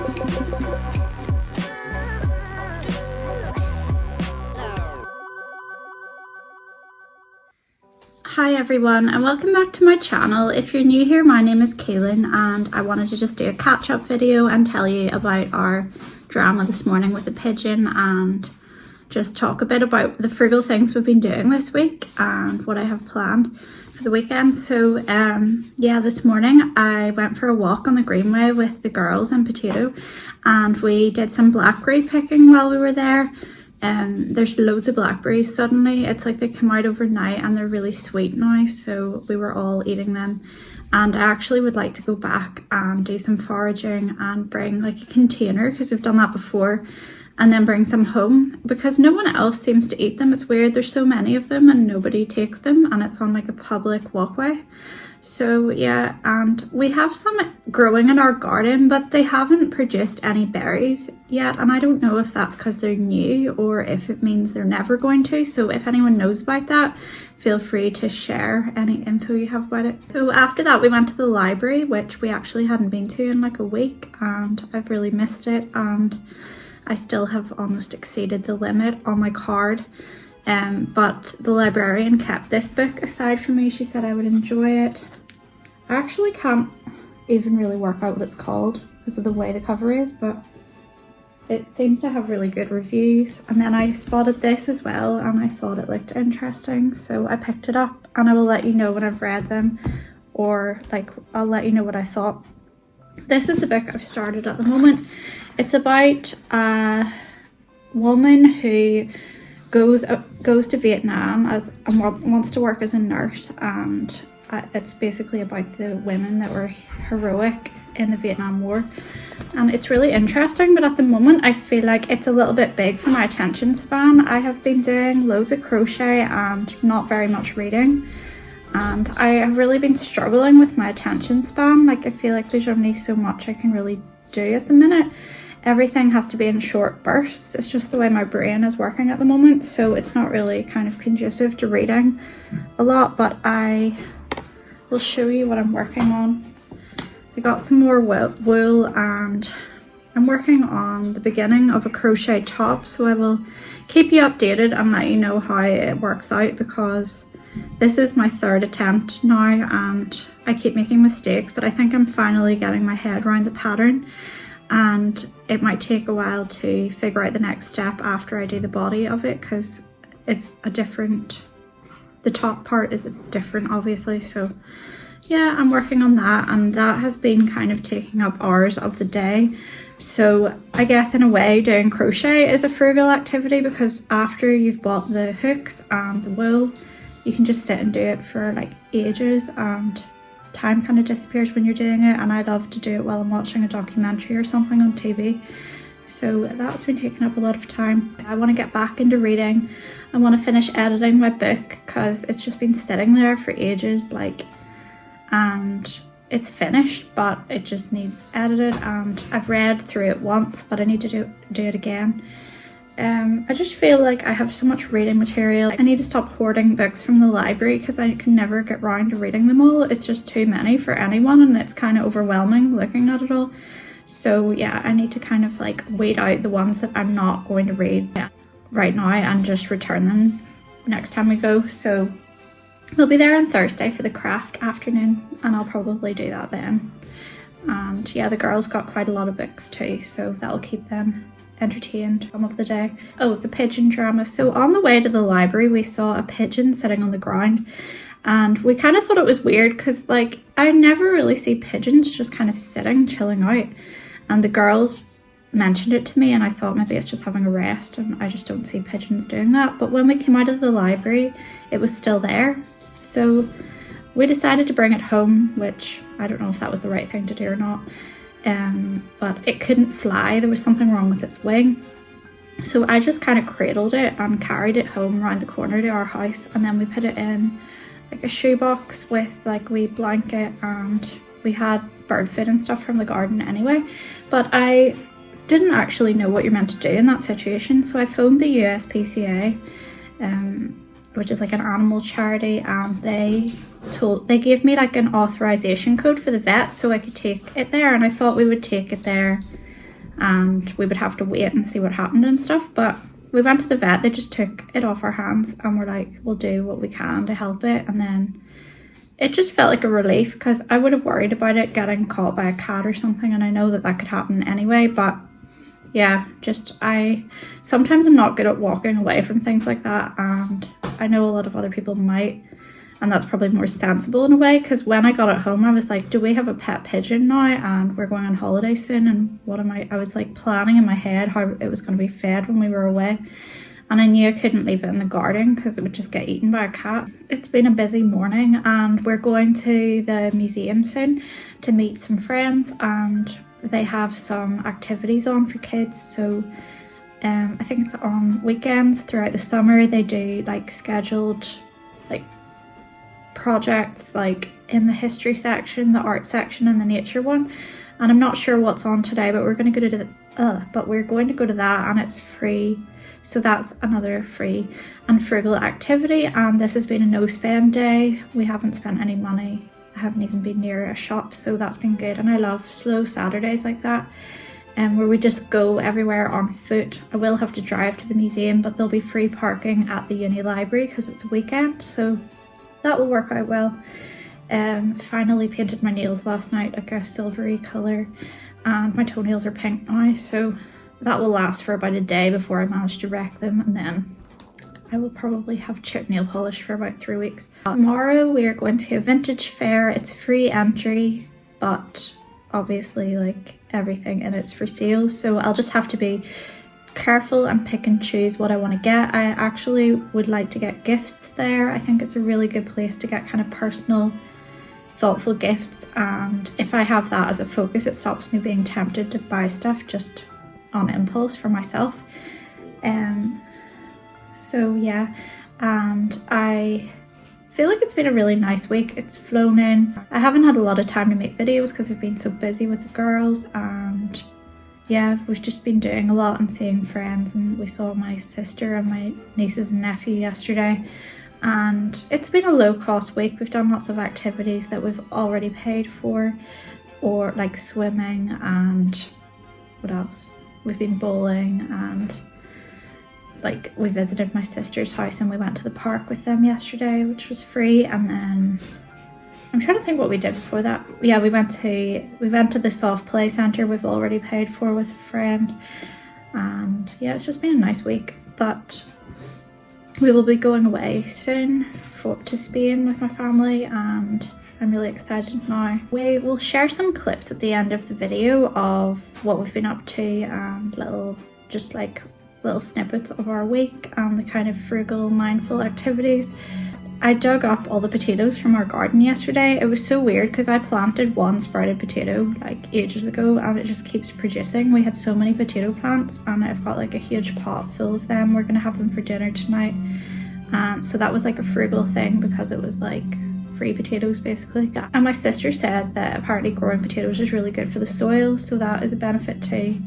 Hi everyone and welcome back to my channel. If you're new here, my name is Kaylin and I wanted to just do a catch-up video and tell you about our drama this morning with the Pigeon and just talk a bit about the frugal things we've been doing this week and what I have planned for the weekend. So yeah, this morning I went for a walk on the greenway with the girls and Potato, and we did some blackberry picking while we were there. There's loads of blackberries suddenly. It's like they come out overnight and they're really sweet now, so we were all eating them. And I actually would like to go back and do some foraging and bring like a container, because we've done that before, and then bring some home because no one else seems to eat them. It's weird, there's so many of them and nobody takes them, and it's on like a public walkway. So yeah, and we have some growing in our garden, but they haven't produced any berries yet, and I don't know if that's because they're new or if it means they're never going to. So if anyone knows about that, feel free to share any info you have about it. So after that we went to the library, which we actually hadn't been to in like a week, and I've really missed it, and I still have almost exceeded the limit on my card. But the librarian kept this book aside for me. She said I would enjoy it. I actually can't even really work out what it's called because of the way the cover is, but it seems to have really good reviews. And then I spotted this as well and I thought it looked interesting, so I picked it up, and I will let you know when I've read them, or like I'll let you know what I thought. This is the book I've started at the moment. It's about a woman who goes to Vietnam and wants to work as a nurse, and it's basically about the women that were heroic in the Vietnam War, and it's really interesting. But at the moment I feel like it's a little bit big for my attention span. I have been doing loads of crochet and not very much reading, and I have really been struggling with my attention span. Like I feel like there's only so much I can really do at the minute. Everything has to be in short bursts. It's just the way my brain is working at the moment, so it's not really kind of conducive to reading a lot. But I will show you what I'm working on. I got some more wool and I'm working on the beginning of a crochet top, so I will keep you updated and let you know how it works out, because this is my third attempt now and I keep making mistakes, but I think I'm finally getting my head around the pattern, and it might take a while to figure out the next step after I do the body of it, because it's a different, the top part is different obviously. So yeah, I'm working on that, and that has been kind of taking up hours of the day. So I guess in a way doing crochet is a frugal activity, because after you've bought the hooks and the wool, you can just sit and do it for like ages, and time kind of disappears when you're doing it. And I love to do it while I'm watching a documentary or something on TV. So that's been taking up a lot of time. I want to get back into reading. I want to finish editing my book because it's just been sitting there for ages, like, and it's finished but it just needs edited, and I've read through it once but I need to do it again. I just feel like I have so much reading material. I need to stop hoarding books from the library because I can never get round to reading them all. It's just too many for anyone and it's kind of overwhelming looking at it all. So yeah, I need to kind of like weed out the ones that I'm not going to read right now and just return them next time we go. So we'll be there on Thursday for the craft afternoon and I'll probably do that then. And yeah, the girls got quite a lot of books too, so that'll keep them entertained some of the day. Oh, the pigeon drama. So on the way to the library we saw a pigeon sitting on the ground, and we kind of thought it was weird because like I never really see pigeons just kind of sitting chilling out, and the girls mentioned it to me and I thought maybe it's just having a rest, and I just don't see pigeons doing that. But when we came out of the library it was still there, so we decided to bring it home, which I don't know if that was the right thing to do or not. But it couldn't fly, there was something wrong with its wing, so I just kind of cradled it and carried it home around the corner to our house, and then we put it in like a shoebox with like a wee blanket, and we had bird food and stuff from the garden anyway. But I didn't actually know what you're meant to do in that situation, so I phoned the USPCA, which is like an animal charity, and they gave me like an authorization code for the vet so I could take it there, and I thought we would take it there and we would have to wait and see what happened and stuff. But we went to the vet, they just took it off our hands and we're like, we'll do what we can to help it. And then it just felt like a relief, because I would have worried about it getting caught by a cat or something, and I know that that could happen anyway. But yeah, sometimes I'm not good at walking away from things like that, and I know a lot of other people might, and that's probably more sensible in a way, because when I got it home I was like, do we have a pet pigeon now, and we're going on holiday soon, and I was like planning in my head how it was going to be fed when we were away, and I knew I couldn't leave it in the garden because it would just get eaten by a cat. It's been a busy morning, and we're going to the museum soon to meet some friends, and they have some activities on for kids. So I think it's on weekends throughout the summer. They do like scheduled like projects, like in the history section, the art section, and the nature one. And I'm not sure what's on today, but we're going to go to that, and it's free. So that's another free and frugal activity. And this has been a no spend day. We haven't spent any money. I haven't even been near a shop, so that's been good. And I love slow Saturdays like that, where we just go everywhere on foot. I will have to drive to the museum, but there'll be free parking at the uni library because it's a weekend, so that will work out well. Finally painted my nails last night like a silvery colour, and my toenails are pink now, so that will last for about a day before I manage to wreck them, and then I will probably have chipped nail polish for about 3 weeks. Tomorrow we are going to a vintage fair. It's free entry, but obviously like everything in it's for sale, so I'll just have to be careful and pick and choose what I want to get. I actually would like to get gifts there. I think it's a really good place to get kind of personal, thoughtful gifts, and if I have that as a focus, it stops me being tempted to buy stuff just on impulse for myself. So yeah, and I feel like it's been a really nice week. It's flown in. I haven't had a lot of time to make videos because I've been so busy with the girls, and yeah, we've just been doing a lot and seeing friends, and we saw my sister and my nieces and nephew yesterday, and it's been a low cost week. We've done lots of activities that we've already paid for, or like swimming, and what else? We've been bowling, and like we visited my sister's house and we went to the park with them yesterday, which was free. And then I'm trying to think what we did before that. Yeah, we went to the soft play centre we've already paid for with a friend, and yeah, it's just been a nice week. But we will be going away soon to Spain with my family, and I'm really excited now. We will share some clips at the end of the video of what we've been up to, and little snippets of our week and the kind of frugal, mindful activities. I dug up all the potatoes from our garden yesterday. It was so weird because I planted one sprouted potato like ages ago, and it just keeps producing. We had so many potato plants, and I've got like a huge pot full of them. We're gonna have them for dinner tonight. So that was like a frugal thing because it was like free potatoes basically. And my sister said that apparently growing potatoes is really good for the soil, so that is a benefit too.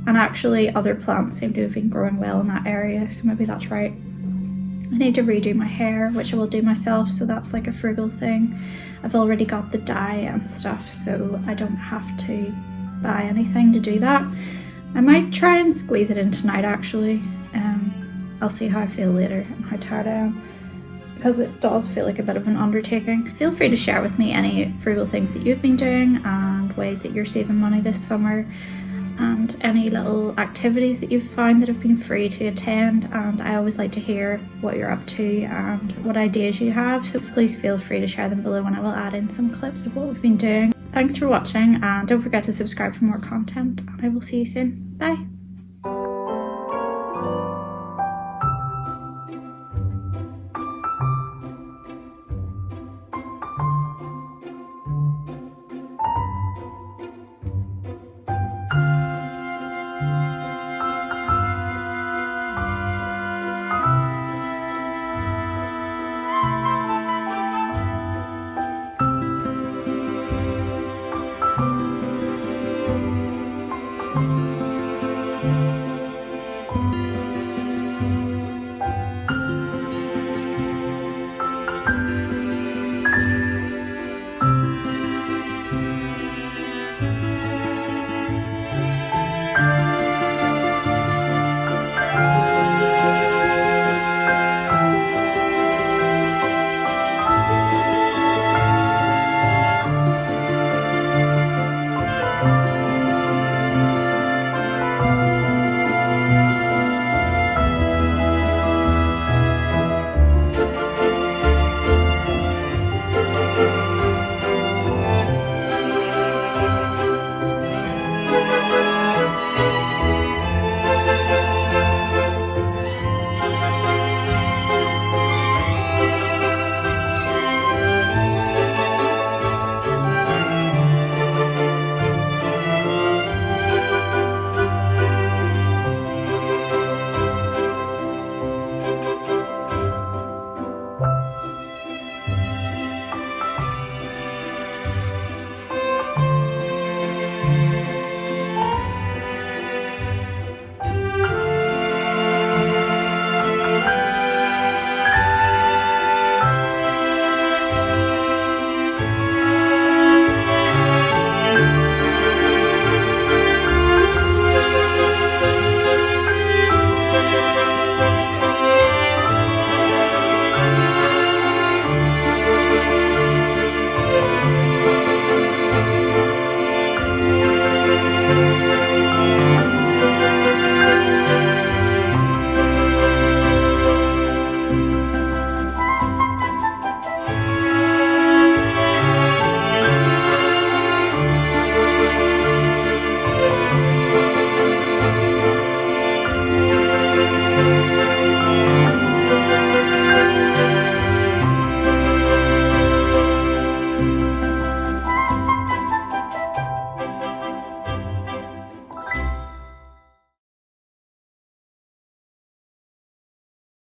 And actually other plants seem to have been growing well in that area, so maybe that's right. I need to redo my hair, which I will do myself, so that's like a frugal thing. I've already got the dye and stuff, so I don't have to buy anything to do that. I might try and squeeze it in tonight actually. I'll see how I feel later and how tired I am, because it does feel like a bit of an undertaking. Feel free to share with me any frugal things that you've been doing and ways that you're saving money this summer, and any little activities that you've found that have been free to attend. And I always like to hear what you're up to and what ideas you have, so please feel free to share them below, and I will add in some clips of what we've been doing. Thanks for watching, and don't forget to subscribe for more content, and I will see you soon. Bye.